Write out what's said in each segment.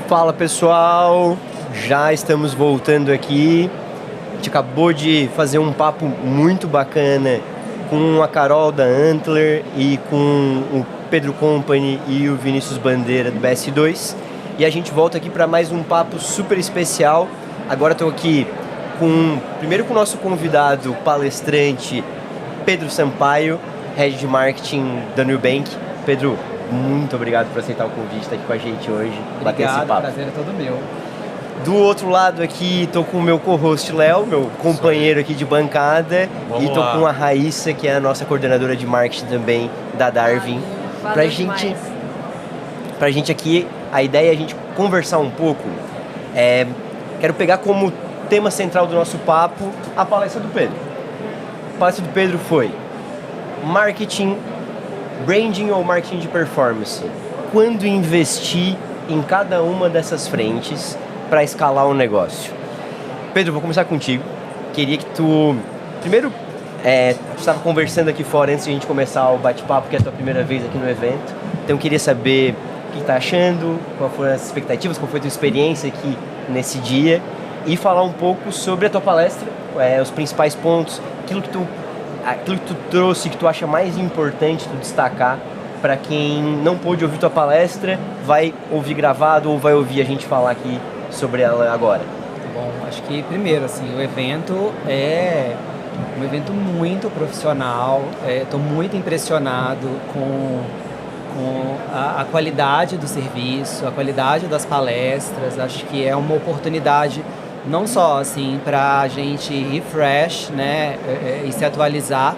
Fala pessoal, já estamos voltando aqui. A gente acabou de fazer um papo muito bacana com a Carol da Antler e com o Pedro Company e o Vinícius Bandeira do BS2. E a gente volta aqui para mais um papo super especial. Agora estou aqui primeiro com o nosso convidado palestrante Pedro Sampaio, Head de Marketing da Nubank. Pedro, muito obrigado por aceitar o convite, estar aqui com a gente hoje. Bater esse papo. O prazer é todo meu. Do outro lado aqui, tô com o meu co-host Léo, meu companheiro aqui de bancada. Vamos e tô lá. com a Raíssa, que é a nossa coordenadora de marketing também da Darwin. Valeu Pra gente aqui, a ideia é a gente conversar um pouco. Quero pegar como tema central do nosso papo a palestra do Pedro. A palestra do Pedro foi marketing, branding ou marketing de performance. Quando investir em cada uma dessas frentes para escalar um negócio. Pedro, vou começar contigo. Queria que tu... Primeiro, tu estava conversando aqui fora antes de a gente começar o bate-papo, que é a tua primeira vez aqui no evento. Então, eu queria saber o que tá achando, quais foram as expectativas, qual foi a tua experiência aqui nesse dia e falar um pouco sobre a tua palestra, os principais pontos, aquilo que tu trouxe, que tu acha mais importante tu destacar para quem não pôde ouvir tua palestra, vai ouvir gravado ou vai ouvir a gente falar aqui sobre ela agora. Bom, acho que primeiro, assim, o evento é um evento muito profissional. Estou muito impressionado com a qualidade do serviço, a qualidade das palestras. Acho que é uma oportunidade não só assim para a gente refresh, né, e se atualizar,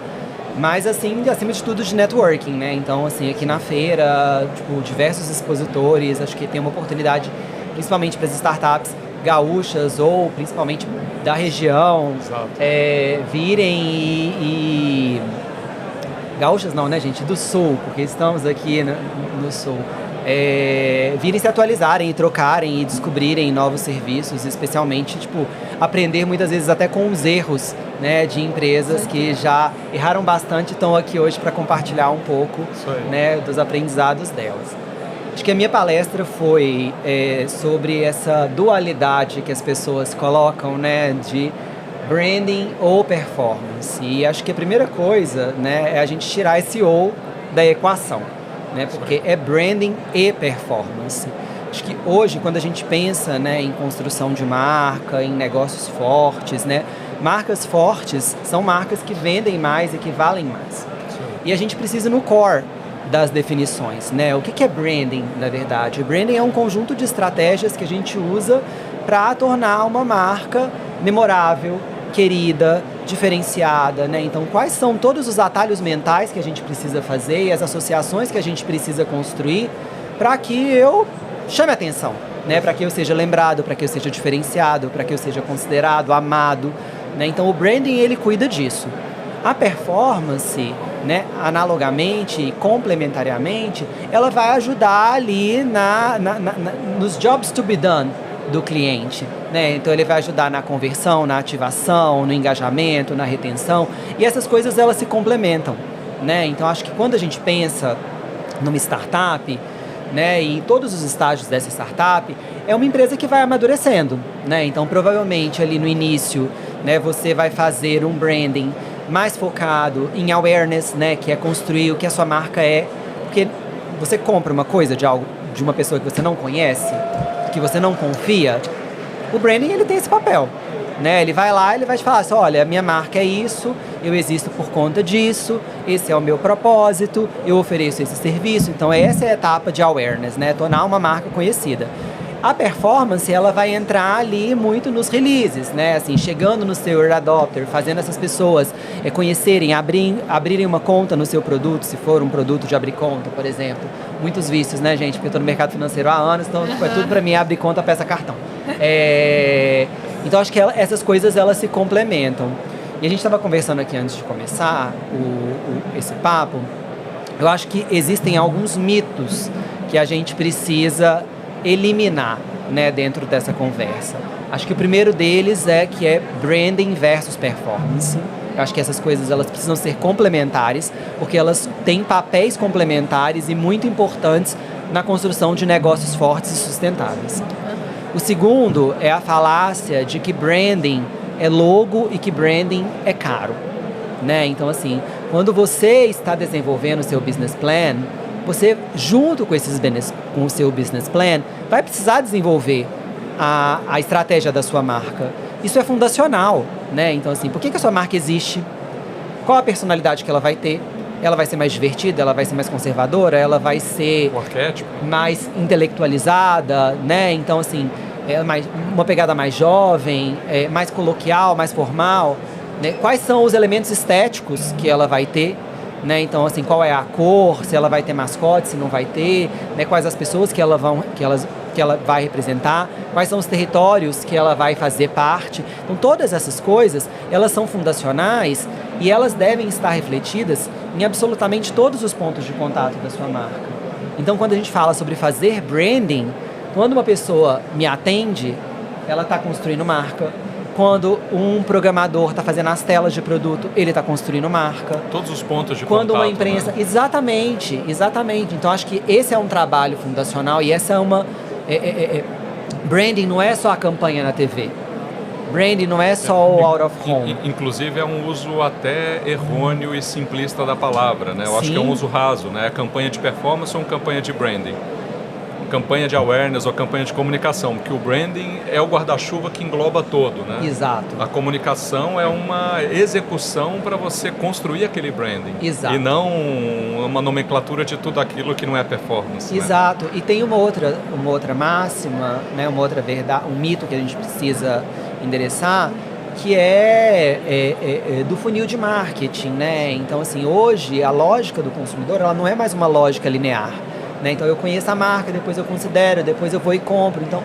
mas assim, acima de tudo, de networking, né? Então, assim, aqui na feira, tipo, diversos expositores, acho que tem uma oportunidade, principalmente para as startups gaúchas ou principalmente da região, virem e... Gaúchas não, né, gente? Do Sul, porque estamos aqui no Sul. Virem se atualizarem e trocarem e descobrirem novos serviços, especialmente, tipo, aprender muitas vezes até com os erros, né, de empresas que já erraram bastante e estão aqui hoje para compartilhar um pouco, né, dos aprendizados delas. Acho que a minha palestra foi sobre essa dualidade que as pessoas colocam, né, de branding ou performance. E acho que a primeira coisa, né, é a gente tirar esse ou da equação, né, porque é branding e performance. Acho que hoje, quando a gente pensa, né, em construção de marca, em negócios fortes, né, marcas fortes são marcas que vendem mais e que valem mais. E a gente precisa no core das definições, né? O que é branding, na verdade? O branding é um conjunto de estratégias que a gente usa para tornar uma marca memorável, querida, diferenciada, né? Então, quais são todos os atalhos mentais que a gente precisa fazer e as associações que a gente precisa construir para que eu chame atenção, né? Para que eu seja lembrado, para que eu seja diferenciado, para que eu seja considerado, amado, né? Então, o branding, ele cuida disso. A performance, né, analogamente e complementariamente, ela vai ajudar ali nos jobs to be done do cliente, né? Então ele vai ajudar na conversão, na ativação, no engajamento, na retenção, e essas coisas elas se complementam, né? Então acho que quando a gente pensa numa startup, né, e em todos os estágios dessa startup, é uma empresa que vai amadurecendo, né? Então provavelmente ali no início, né, você vai fazer um branding mais focado em awareness, né, que é construir o que a sua marca é, porque você compra uma coisa de uma pessoa que você não conhece, que você não confia, o branding ele tem esse papel, né? Ele vai lá, ele vai te falar assim, olha, a minha marca é isso, eu existo por conta disso, esse é o meu propósito, eu ofereço esse serviço. Então essa é a etapa de awareness, né? Tornar uma marca conhecida. A performance, ela vai entrar ali muito nos releases, né? Assim, chegando no seu early adopter, fazendo essas pessoas conhecerem, abrirem uma conta no seu produto, se for um produto de abrir conta, por exemplo. Muitos vícios, né, gente? Porque eu tô no mercado financeiro há anos, então é tudo pra mim, abre conta, peça cartão. Então, acho que essas coisas, elas se complementam. E a gente estava conversando aqui antes de começar esse papo. Eu acho que existem alguns mitos que a gente precisa eliminar, né, dentro dessa conversa. Acho que o primeiro deles é branding versus performance. Eu acho que essas coisas elas precisam ser complementares, porque elas têm papéis complementares e muito importantes na construção de negócios fortes e sustentáveis. O segundo é a falácia de que branding é logo e que branding é caro, né? Então, assim, quando você está desenvolvendo o seu business plan, você, junto com o seu business plan, vai precisar desenvolver a estratégia da sua marca. Isso é fundacional, né? Então, assim, por que a sua marca existe? Qual a personalidade que ela vai ter? Ela vai ser mais divertida? Ela vai ser mais conservadora? Ela vai ser mais intelectualizada, né? Então, assim, uma pegada mais jovem, mais coloquial, mais formal, né? Quais são os elementos estéticos que ela vai ter? Né? Então, assim, qual é a cor, se ela vai ter mascote, se não vai ter, né? Quais as pessoas que ela vai representar, quais são os territórios que ela vai fazer parte. Então, todas essas coisas, elas são fundacionais e elas devem estar refletidas em absolutamente todos os pontos de contato da sua marca. Então, quando a gente fala sobre fazer branding, quando uma pessoa me atende, ela está construindo marca. Quando um programador está fazendo as telas de produto, ele está construindo marca. Todos os pontos de quando contato. Uma imprensa, né? Exatamente. Então, acho que esse é um trabalho fundacional e essa é uma... branding não é só a campanha na TV. Branding não é só o out of home. Inclusive, é um uso até errôneo e simplista da palavra, né? Eu acho que é um uso raso, né? Campanha de performance ou campanha de branding? Campanha de awareness ou campanha de comunicação, porque o branding é o guarda-chuva que engloba todo, né? Exato. A comunicação é uma execução para você construir aquele branding. Exato. E não uma nomenclatura de tudo aquilo que não é performance. Exato. Né? E tem uma outra máxima, né? Uma outra verdade, um mito que a gente precisa endereçar, que é do funil de marketing, né? Então, assim, hoje a lógica do consumidor, ela não é mais uma lógica linear. Né? Então eu conheço a marca, depois eu considero, depois eu vou e compro. Então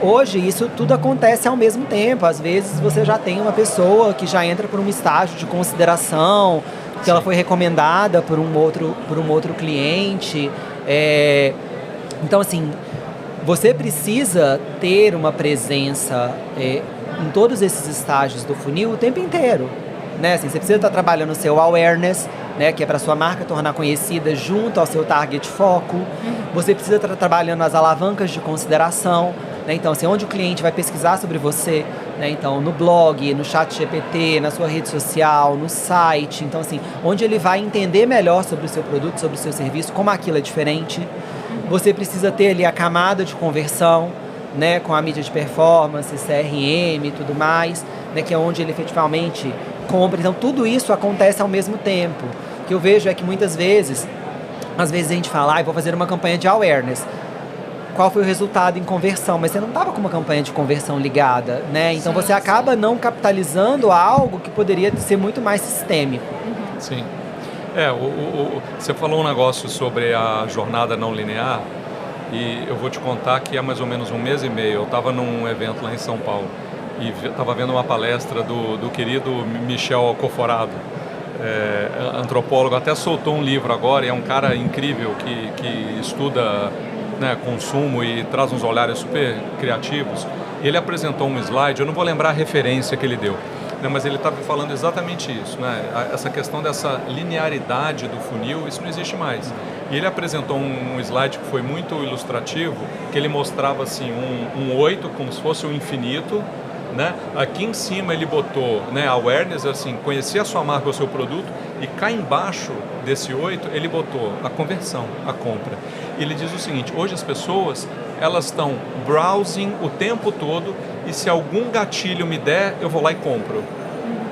hoje isso tudo acontece ao mesmo tempo. Às vezes você já tem uma pessoa que já entra por um estágio de consideração, que ela foi recomendada por um outro cliente. Então, assim, você precisa ter uma presença em todos esses estágios do funil o tempo inteiro. Né? Assim, você precisa estar trabalhando o seu awareness, né? Que é para sua marca tornar conhecida junto ao seu target foco. Você precisa estar trabalhando as alavancas de consideração, né? Então, assim, onde o cliente vai pesquisar sobre você, né? Então, no blog, no chat GPT, na sua rede social, no site. Então, assim, onde ele vai entender melhor sobre o seu produto, sobre o seu serviço, como aquilo é diferente. Você precisa ter ali a camada de conversão, né? Com a mídia de performance, CRM e tudo mais, né? Que é onde ele efetivamente compra. Então, tudo isso acontece ao mesmo tempo. O que eu vejo é que muitas vezes, às vezes a gente fala, vou fazer uma campanha de awareness. Qual foi o resultado em conversão? Mas você não estava com uma campanha de conversão ligada, né? Então você acaba não capitalizando algo que poderia ser muito mais sistêmico. Sim. Você falou um negócio sobre a jornada não linear e eu vou te contar que há mais ou menos um mês e meio eu estava num evento lá em São Paulo e estava vendo uma palestra do querido Michel Alcoforado, antropólogo, até soltou um livro agora e é um cara incrível que estuda, né, consumo e traz uns olhares super criativos. Ele apresentou um slide, eu não vou lembrar a referência que ele deu, né, mas ele estava falando exatamente isso, né, essa questão dessa linearidade do funil, isso não existe mais. E ele apresentou um slide que foi muito ilustrativo, que ele mostrava assim, um 8 como se fosse um infinito, né? Aqui em cima ele botou, né, awareness, assim, conhecer a sua marca ou o seu produto, e cá embaixo desse 8 ele botou a conversão, a compra. E ele diz o seguinte, hoje as pessoas, elas estão browsing o tempo todo e se algum gatilho me der, eu vou lá e compro.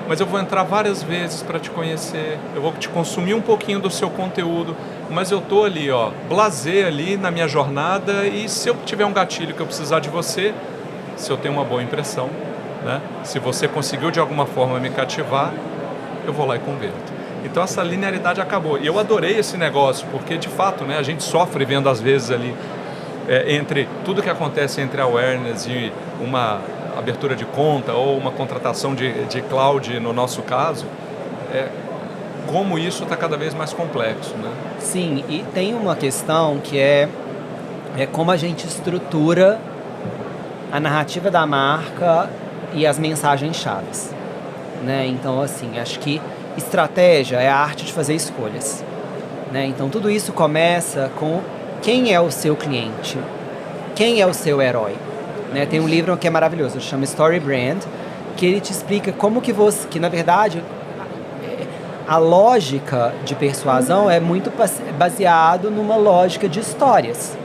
Mas eu vou entrar várias vezes para te conhecer, eu vou te consumir um pouquinho do seu conteúdo, mas eu tô ali, blasé ali na minha jornada e se eu tiver um gatilho que eu precisar de você, se eu tenho uma boa impressão, né? Se você conseguiu de alguma forma me cativar, eu vou lá e converto. Então essa linearidade acabou. E eu adorei esse negócio, porque de fato, né, a gente sofre vendo às vezes ali, entre tudo que acontece entre awareness e uma abertura de conta ou uma contratação de cloud, no nosso caso, como isso está cada vez mais complexo, né? Sim, e tem uma questão que é como a gente estrutura a narrativa da marca e as mensagens-chaves, né? Então, assim, acho que estratégia é a arte de fazer escolhas, né? Então, tudo isso começa com quem é o seu cliente? Quem é o seu herói? Né? Tem um livro que é maravilhoso, chama Story Brand, que ele te explica como que você, que na verdade a lógica de persuasão é muito baseado numa lógica de histórias,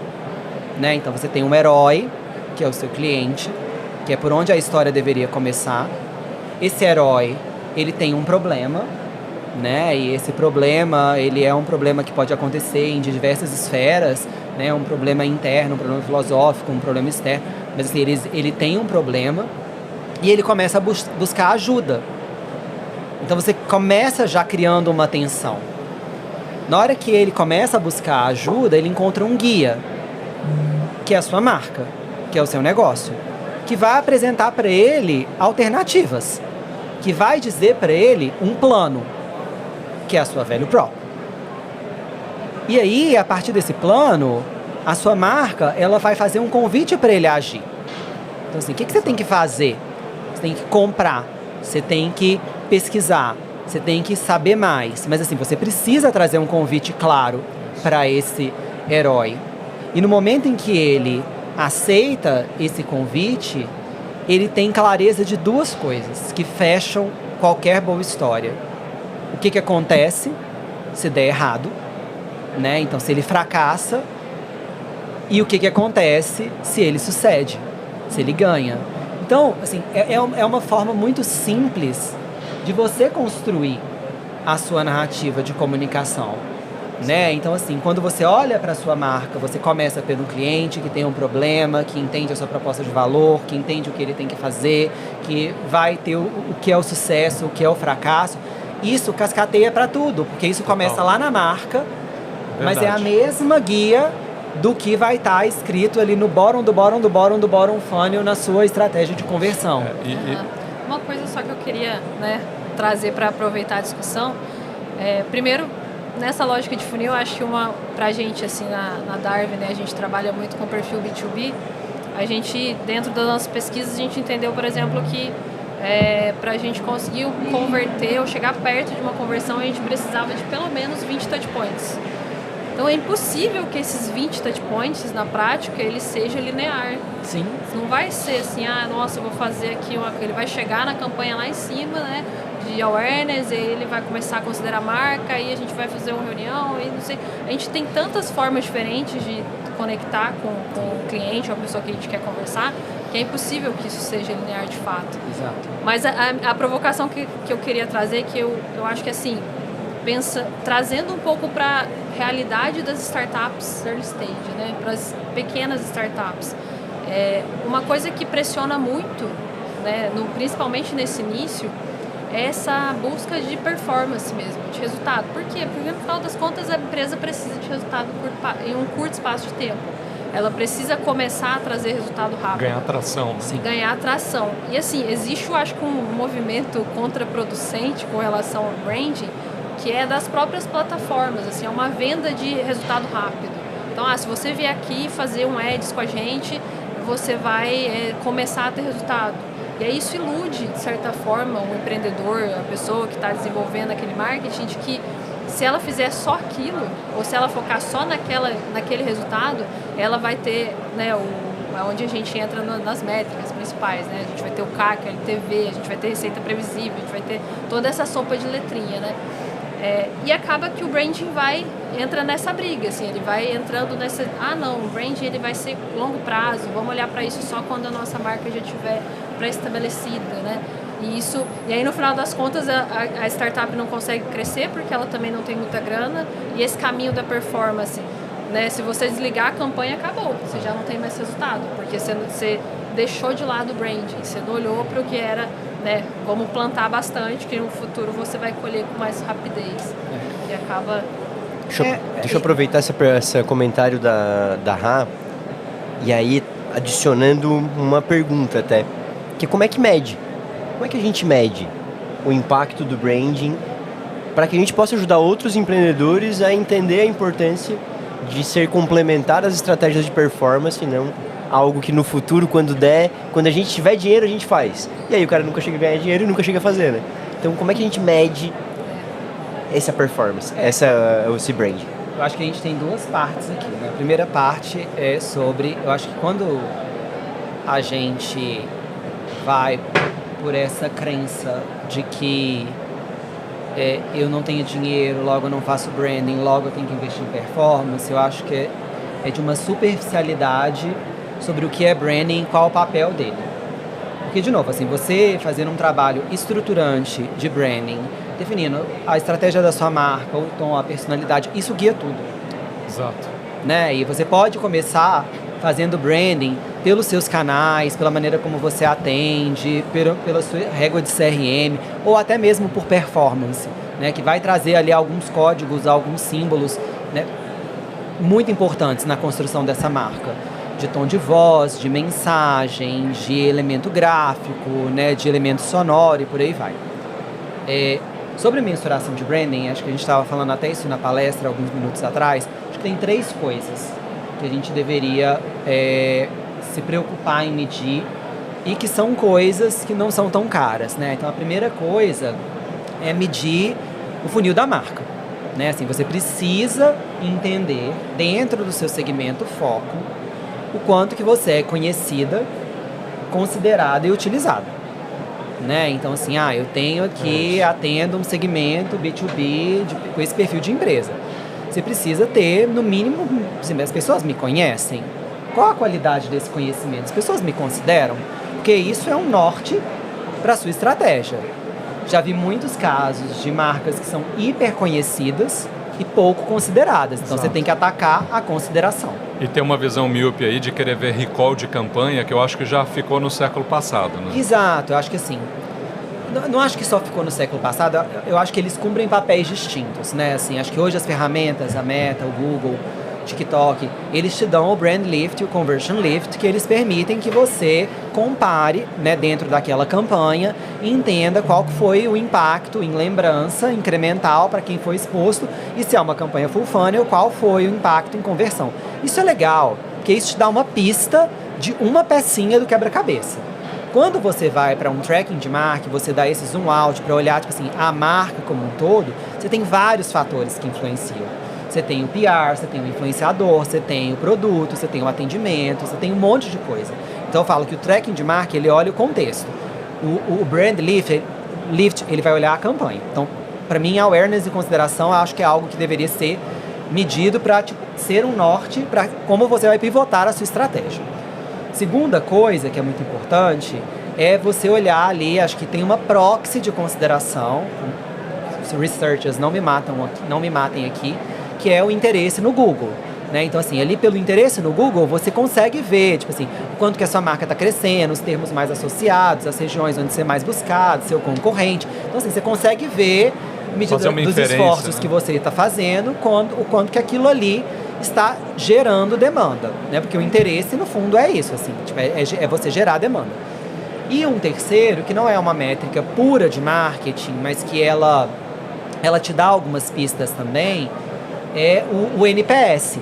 né? Então você tem um herói, que é o seu cliente, que é por onde a história deveria começar. Esse herói, ele tem um problema, né? E esse problema, ele é um problema que pode acontecer em diversas esferas, né? Um problema interno, um problema filosófico, um problema externo. Mas assim, ele tem um problema e ele começa a buscar ajuda. Então você começa já criando uma tensão. Na hora que ele começa a buscar ajuda, ele encontra um guia, que é a sua marca, que é o seu negócio, que vai apresentar para ele alternativas, que vai dizer para ele um plano, que é a sua value prop. E aí, a partir desse plano, a sua marca, ela vai fazer um convite para ele agir. Então assim, o que você tem que fazer? Você tem que comprar, você tem que pesquisar, você tem que saber mais. Mas assim, você precisa trazer um convite claro para esse herói. E no momento em que ele aceita esse convite, ele tem clareza de duas coisas que fecham qualquer boa história. O que acontece se der errado, né? Então, se ele fracassa, e o que acontece se ele sucede, se ele ganha. Então, assim, é uma forma muito simples de você construir a sua narrativa de comunicação, né? Então, assim, quando você olha para a sua marca, você começa pelo cliente que tem um problema, que entende a sua proposta de valor, que entende o que ele tem que fazer, que vai ter o que é o sucesso, o que é o fracasso. Isso cascateia para tudo, porque isso começa lá na marca, mas é a mesma guia do que vai estar escrito ali no bottom do bottom funnel na sua estratégia de conversão. Uma coisa só que eu queria, né, trazer para aproveitar a discussão. Primeiro, nessa lógica de funil, acho que pra gente, assim, na Darwin, né, a gente trabalha muito com perfil B2B. A gente, dentro das nossas pesquisas, a gente entendeu, por exemplo, que para a gente conseguir converter ou chegar perto de uma conversão, a gente precisava de pelo menos 20 touchpoints. Então é impossível que esses 20 touchpoints, na prática, ele seja linear. Sim. Não vai ser assim, nossa, eu vou fazer aqui ele vai chegar na campanha lá em cima, né, de awareness, e ele vai começar a considerar a marca, e a gente vai fazer uma reunião, e não sei. A gente tem tantas formas diferentes de conectar com o cliente ou a pessoa que a gente quer conversar, que é impossível que isso seja linear de fato. Exato. Mas a provocação que eu queria trazer, que eu acho que assim, trazendo um pouco para a realidade das startups early stage, né, para as pequenas startups. Uma coisa que pressiona muito, né, principalmente nesse início, é essa busca de performance mesmo, de resultado. Por quê? Porque no final das contas a empresa precisa de resultado em um curto espaço de tempo. Ela precisa começar a trazer resultado rápido. Ganhar atração. Sim. Ganhar atração. E assim, existe, eu acho, um movimento contraproducente com relação ao branding, que é das próprias plataformas, assim, é uma venda de resultado rápido. Então, se você vier aqui fazer um ads com a gente, você vai começar a ter resultado. E aí isso ilude, de certa forma, o empreendedor, a pessoa que está desenvolvendo aquele marketing, de que se ela fizer só aquilo, ou se ela focar só naquele resultado, ela vai ter, né, onde a gente entra nas métricas principais, né? A gente vai ter o CAC, a LTV, a gente vai ter receita previsível, a gente vai ter toda essa sopa de letrinha, né? E acaba que o branding entra nessa briga, assim, ele vai entrando nessa... não, o branding ele vai ser longo prazo, vamos olhar para isso só quando a nossa marca já estiver pré-estabelecida, né? E aí no final das contas a startup não consegue crescer porque ela também não tem muita grana, e esse caminho da performance, né? Se você desligar a campanha, acabou, você já não tem mais resultado, porque você deixou de lado o branding, você não olhou para o que era, né? Vamos plantar bastante, que no futuro você vai colher com mais rapidez. E acaba... Deixa eu aproveitar esse comentário da Rá, e aí adicionando uma pergunta até, que como é que mede? Como é que a gente mede o impacto do branding para que a gente possa ajudar outros empreendedores a entender a importância de ser complementar às estratégias de performance, e não algo que no futuro, quando a gente tiver dinheiro, a gente faz. E aí o cara nunca chega a ganhar dinheiro e nunca chega a fazer, né? Então como é que a gente mede essa performance, esse brand? eu acho que a gente tem duas partes aqui, né? A primeira parte é sobre, eu acho que quando a gente vai por essa crença de que eu não tenho dinheiro, logo eu não faço branding, logo eu tenho que investir em performance, eu acho que é de uma superficialidade sobre o que é branding e qual o papel dele. Porque, de novo, assim, você fazendo um trabalho estruturante de branding, definindo a estratégia da sua marca, o tom, a personalidade, isso guia tudo. Exato. Né? E você pode começar fazendo branding pelos seus canais, pela maneira como você atende, pela sua régua de CRM, ou até mesmo por performance, né? Que vai trazer ali alguns códigos, alguns símbolos, né? Muito importantes na construção dessa marca. De tom de voz, de mensagem, de elemento gráfico, né? De elemento sonoro e por aí vai. Sobre mensuração de branding, acho que a gente estava falando até isso na palestra alguns minutos atrás, acho que tem 3 coisas que a gente deveria se preocupar em medir e que são coisas que não são tão caras, né? Então a primeira coisa é medir o funil da marca, né? Assim, você precisa entender dentro do seu segmento foco o quanto que você é conhecida, considerada e utilizada, né? Então assim, eu tenho aqui, atendo um segmento B2B com esse perfil de empresa. Você precisa ter, no mínimo, assim, as pessoas me conhecem? Qual a qualidade desse conhecimento? As pessoas me consideram? Porque isso é um norte para a sua estratégia. Já vi muitos casos de marcas que são hiper conhecidas e pouco consideradas. Então, Você tem que atacar a consideração. E tem uma visão míope aí de querer ver recall de campanha, que eu acho que já ficou no século passado, né? Exato, eu acho que assim... Não acho que só ficou no século passado, eu acho que eles cumprem papéis distintos, né? Assim, acho que hoje as ferramentas, a Meta, o Google, TikTok, eles te dão o Brand Lift e o Conversion Lift, que eles permitem que você compare, né, dentro daquela campanha e entenda qual foi o impacto em lembrança incremental para quem foi exposto e se é uma campanha full funnel, qual foi o impacto em conversão. Isso é legal, porque isso te dá uma pista de uma pecinha do quebra-cabeça. Quando você vai para um tracking de marca, você dá esse zoom out para olhar, tipo assim, a marca como um todo, você tem vários fatores que influenciam. Você tem o PR, você tem o influenciador, você tem o produto, você tem o atendimento, você tem um monte de coisa. Então eu falo que o tracking de marca, ele olha o contexto. O brand lift, ele vai olhar a campanha. Então, para mim, a awareness e consideração, eu acho que é algo que deveria ser medido para ser um norte para como você vai pivotar a sua estratégia. Segunda coisa que é muito importante é você olhar ali, acho que tem uma proxy de consideração, os researchers não me matem aqui, que é o interesse no Google, né? Então assim, ali pelo interesse no Google, você consegue ver, tipo assim, o quanto que a sua marca está crescendo, os termos mais associados, as regiões onde você é mais buscado, seu concorrente. Então assim, você consegue ver, medida dos esforços, né, que você está fazendo, o quanto que aquilo ali está gerando demanda, né? Porque o interesse, no fundo, é isso, assim, tipo, é você gerar demanda. E um terceiro, que não é uma métrica pura de marketing, mas que ela te dá algumas pistas também, é o NPS,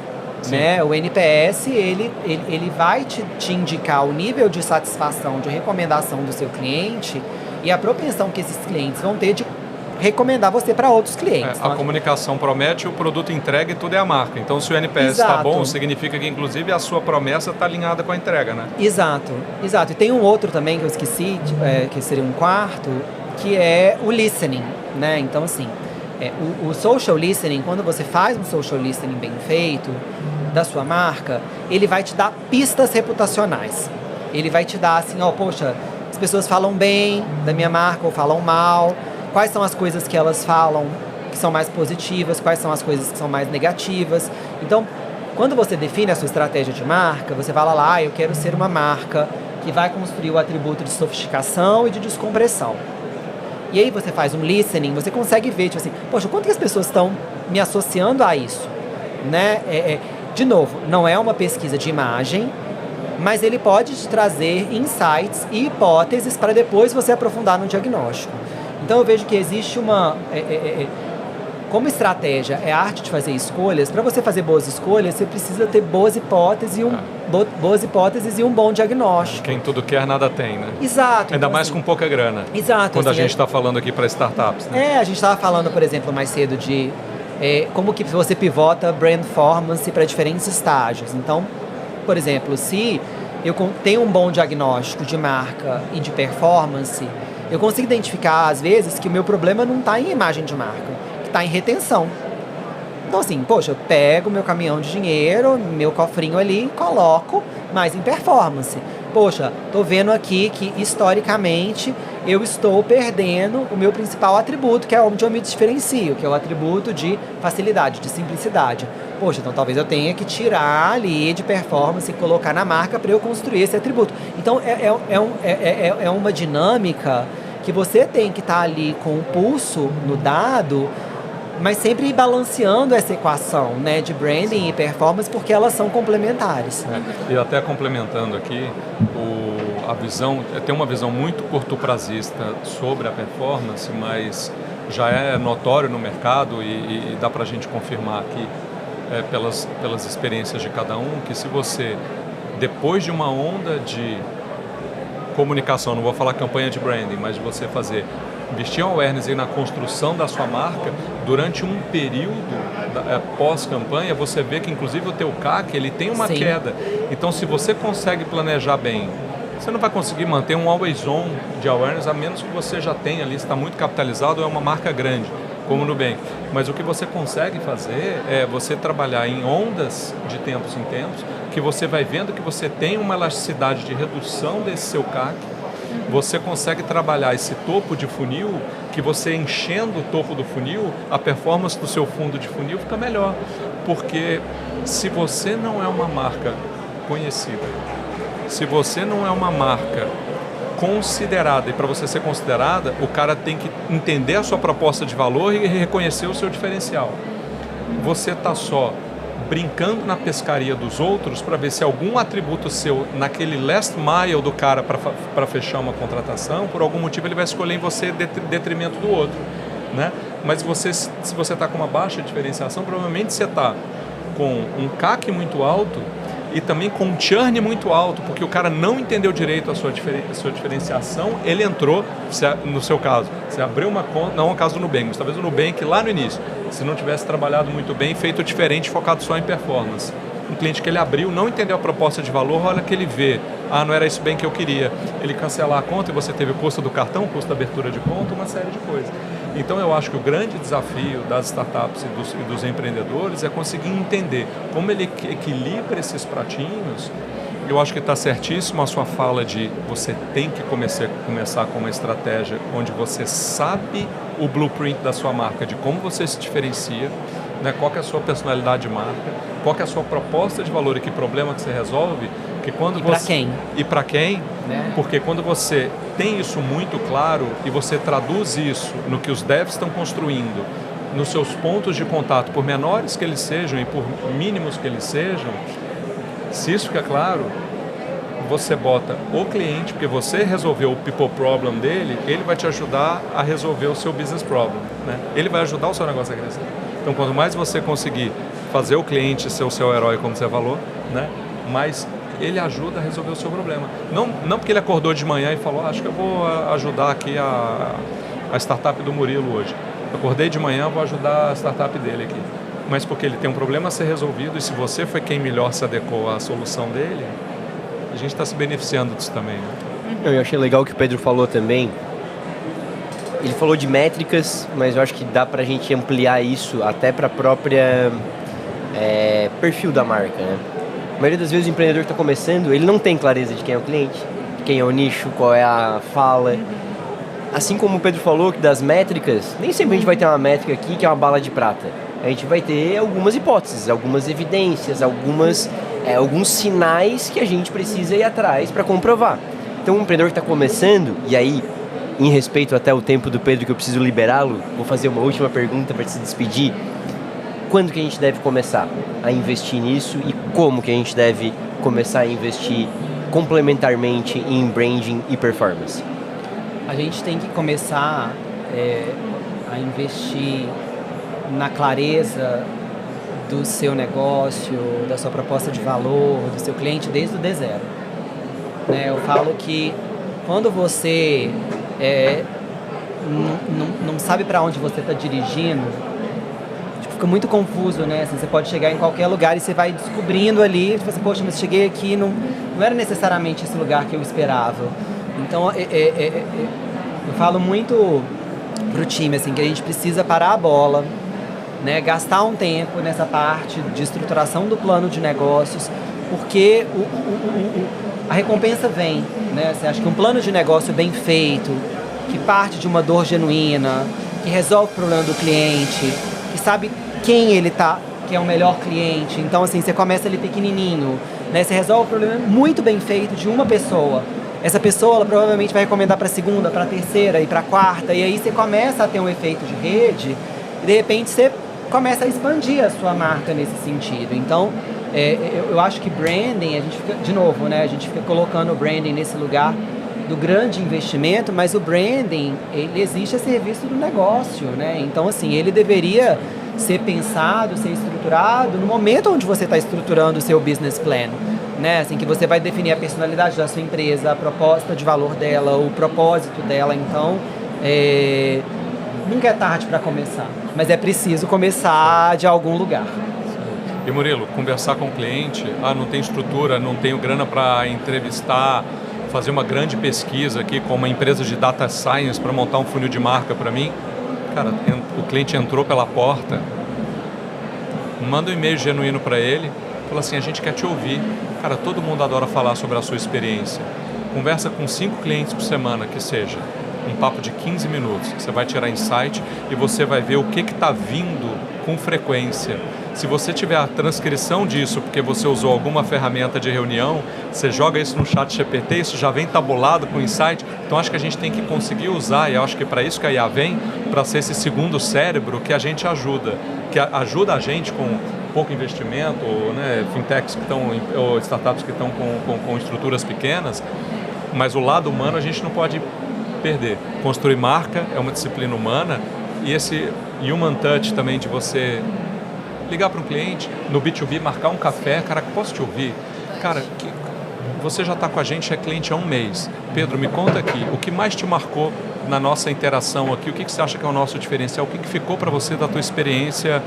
né? O NPS, ele vai te indicar o nível de satisfação, de recomendação do seu cliente e a propensão que esses clientes vão ter de recomendar você para outros clientes. A comunicação promete, o produto entrega e tudo é a marca. Então, se o NPS está bom, significa que, inclusive, a sua promessa está alinhada com a entrega, né? Exato. E tem um outro também que eu esqueci, que seria um quarto, que é o listening, né? Então, assim, o social listening, quando você faz um social listening bem feito da sua marca, ele vai te dar pistas reputacionais. Ele vai te dar assim, poxa, as pessoas falam bem da minha marca ou falam mal. Quais são as coisas que elas falam que são mais positivas, quais são as coisas que são mais negativas. Então, quando você define a sua estratégia de marca, você fala lá, eu quero ser uma marca que vai construir o atributo de sofisticação e de descompressão. E aí você faz um listening, você consegue ver, tipo assim, poxa, quanto que as pessoas estão me associando a isso, né? De novo, não é uma pesquisa de imagem, mas ele pode te trazer insights e hipóteses para depois você aprofundar no diagnóstico. Então eu vejo que existe como estratégia é a arte de fazer escolhas. Para você fazer boas escolhas, você precisa ter boas hipóteses e um bom diagnóstico. Quem tudo quer, nada tem, né? Exato. Ainda mais com pouca grana. Exato. Quando a gente está falando aqui para startups, né? A gente estava falando, por exemplo, mais cedo de como que você pivota brand performance para diferentes estágios. Então, por exemplo, se eu tenho um bom diagnóstico de marca e de performance, eu consigo identificar, às vezes, que o meu problema não está em imagem de marca, que está em retenção. Então, assim, poxa, eu pego meu caminhão de dinheiro, meu cofrinho ali, coloco mais em performance. Poxa, tô vendo aqui que, historicamente, eu estou perdendo o meu principal atributo, que é onde eu me diferencio, que é o atributo de facilidade, de simplicidade. Poxa, então talvez eu tenha que tirar ali de performance e colocar na marca para eu construir esse atributo. Então, é uma dinâmica que você tem que estar ali com o pulso no dado, mas sempre balanceando essa equação, né, de branding e performance, porque elas são complementares. E até complementando aqui, tem uma visão muito curto-prazista sobre a performance, mas já é notório no mercado e dá para a gente confirmar aqui, pelas experiências de cada um, que se você, depois de uma onda de comunicação, não vou falar campanha de branding, mas de você investir em awareness e na construção da sua marca, durante um período pós-campanha, você vê que inclusive o teu CAC, ele tem uma queda. Então, se você consegue planejar bem, você não vai conseguir manter um always on de awareness, a menos que você já tenha ali, está muito capitalizado, é uma marca grande, como o Nubank. Mas o que você consegue fazer é você trabalhar em ondas de tempos em tempos, que você vai vendo que você tem uma elasticidade de redução desse seu CAC. Você consegue trabalhar esse topo de funil, que você enchendo o topo do funil, a performance do seu fundo de funil fica melhor. Porque se você não é uma marca conhecida, se você não é uma marca considerada, e para você ser considerada, o cara tem que entender a sua proposta de valor e reconhecer o seu diferencial. Você está só brincando na pescaria dos outros para ver se algum atributo seu, naquele last mile do cara para fechar uma contratação, por algum motivo ele vai escolher em você detrimento do outro, né? Mas se você está com uma baixa diferenciação, provavelmente você está com um CAC muito alto e também com um churn muito alto, porque o cara não entendeu direito a sua diferenciação, ele entrou, no seu caso, você abriu uma conta, não é o caso do Nubank, mas talvez o Nubank lá no início, se não tivesse trabalhado muito bem, feito diferente, focado só em performance. Um cliente que ele abriu, não entendeu a proposta de valor, olha que ele vê, não era isso bem que eu queria. Ele cancelar a conta e você teve o custo do cartão, o custo da abertura de conta, uma série de coisas. Então eu acho que o grande desafio das startups e dos empreendedores é conseguir entender como ele equilibra esses pratinhos. Eu acho que está certíssimo a sua fala de você tem que começar com uma estratégia onde você sabe o blueprint da sua marca, de como você se diferencia, né, qual que é a sua personalidade de marca, qual que é a sua proposta de valor e que problema que você resolve. Que quando para quem? E para quem? Né? Porque quando você tem isso muito claro e você traduz isso no que os devs estão construindo, nos seus pontos de contato, por menores que eles sejam e por mínimos que eles sejam, se isso fica claro, você bota o cliente, porque você resolveu o people problem dele, ele vai te ajudar a resolver o seu business problem, né? Ele vai ajudar o seu negócio a crescer. Então, quanto mais você conseguir fazer o cliente ser o seu herói, como você falou, né, mais ele ajuda a resolver o seu problema. Não porque ele acordou de manhã e falou, acho que eu vou ajudar aqui a startup do Murilo hoje. Acordei de manhã, vou ajudar a startup dele aqui. Mas porque ele tem um problema a ser resolvido e se você foi quem melhor se adequou à solução dele, a gente está se beneficiando disso também, né? Eu achei legal o que o Pedro falou também. Ele falou de métricas, mas eu acho que dá pra gente ampliar isso até para a própria perfil da marca, né? A maioria das vezes o empreendedor que está começando, ele não tem clareza de quem é o cliente, quem é o nicho, qual é a fala. Assim como o Pedro falou que das métricas, nem sempre a gente vai ter uma métrica aqui que é uma bala de prata. A gente vai ter algumas hipóteses, algumas evidências, alguns sinais que a gente precisa ir atrás para comprovar. Então, um empreendedor que está começando, e aí, em respeito até o tempo do Pedro que eu preciso liberá-lo, vou fazer uma última pergunta para se despedir. Quando que a gente deve começar a investir nisso e como que a gente deve começar a investir complementarmente em branding e performance? A gente tem que começar a investir na clareza do seu negócio, da sua proposta de valor, do seu cliente desde o D0. Né? Eu falo que quando você não sabe para onde você está dirigindo, tipo, fica muito confuso, né? Assim, você pode chegar em qualquer lugar e você vai descobrindo ali, tipo assim, poxa, mas cheguei aqui, não era necessariamente esse lugar que eu esperava. Então, eu falo muito pro time, assim, que a gente precisa parar a bola, né? Gastar um tempo nessa parte de estruturação do plano de negócios, porque a recompensa vem, né? Você acha que um plano de negócio bem feito, que parte de uma dor genuína, que resolve o problema do cliente, que sabe quem ele tá, que é o melhor cliente. Então, assim, você começa ali pequenininho, né? Você resolve o problema muito bem feito de uma pessoa. Essa pessoa, ela provavelmente vai recomendar para a segunda, para a terceira e para a quarta, e aí você começa a ter um efeito de rede e, de repente, você começa a expandir a sua marca nesse sentido. Então, eu acho que branding, a gente fica, de novo, né? A gente fica colocando o branding nesse lugar do grande investimento, mas o branding, ele existe a serviço do negócio, né? Então, assim, ele deveria ser pensado, ser estruturado no momento onde você está estruturando o seu business plan, né? Assim, que você vai definir a personalidade da sua empresa, a proposta de valor dela, o propósito dela. Então, nunca é tarde para começar, mas é preciso começar de algum lugar. E Murilo, conversar com o cliente, não tem estrutura, não tenho grana para entrevistar, fazer uma grande pesquisa aqui com uma empresa de data science para montar um funil de marca para mim. Cara, o cliente entrou pela porta, manda um e-mail genuíno para ele, fala assim, a gente quer te ouvir. Cara, todo mundo adora falar sobre a sua experiência. Conversa com 5 clientes por semana, que seja um papo de 15 minutos. Você vai tirar insight e você vai ver o que está vindo com frequência. Se você tiver a transcrição disso, porque você usou alguma ferramenta de reunião, você joga isso no chat GPT, isso já vem tabulado com insight. Então, acho que a gente tem que conseguir usar, e eu acho que para isso que a IA vem, para ser esse segundo cérebro que a gente ajuda. Que ajuda a gente com pouco investimento, né, fintechs que estão, ou startups que estão com estruturas pequenas, mas o lado humano a gente não pode perder. Construir marca é uma disciplina humana, e esse human touch também de você ligar para um cliente, no B2B, marcar um café, cara, posso te ouvir? Cara, você já está com a gente, é cliente há um mês. Pedro, me conta aqui, o que mais te marcou na nossa interação aqui? O que você acha que é o nosso diferencial? O que ficou para você da tua experiência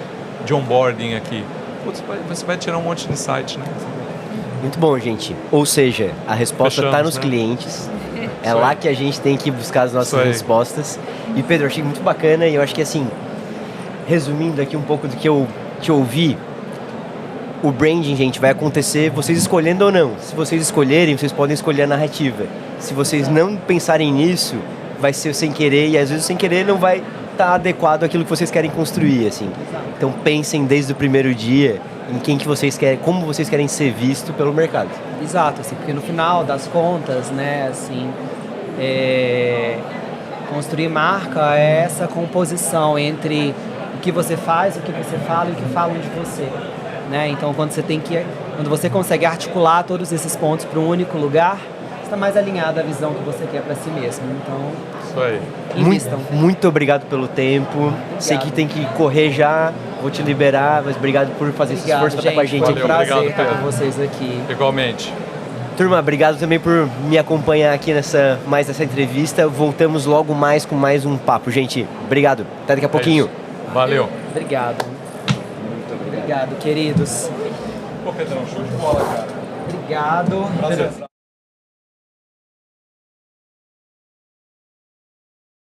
de onboarding aqui? Putz, você vai tirar um monte de insight, né? Muito bom, gente. Ou seja, a resposta está nos clientes. É lá que a gente tem que buscar as nossas respostas. E Pedro, eu achei muito bacana, e eu acho que assim, resumindo aqui um pouco do que eu te ouvi, o branding, gente, vai acontecer vocês escolhendo ou não. Se vocês escolherem, vocês podem escolher a narrativa. Se vocês não pensarem nisso, vai ser sem querer, e às vezes sem querer não vai estar adequado àquilo que vocês querem construir, assim. Então pensem desde o primeiro dia em quem que vocês querem, como vocês querem ser visto pelo mercado. Exato, assim, porque no final das contas, né, assim, construir marca é essa composição entre o que você faz, o que você fala e o que falam de você, né? Então, quando você consegue articular todos esses pontos para um único lugar, você está mais alinhado à visão que você quer para si mesmo. Então, isso aí. Invistam. Muito obrigado pelo tempo. Obrigado. Sei que tem que correr já, vou te liberar, mas obrigado por fazer esse esforço para estar com a gente aqui. Foi um prazer estar com vocês aqui. Igualmente. Turma, obrigado também por me acompanhar aqui nessa entrevista. Voltamos logo mais com mais um papo, gente. Obrigado. Até daqui a pouquinho. Valeu. Obrigado. Muito obrigado, queridos. Pô, Pedrão, show de bola, cara. Obrigado. Prazer.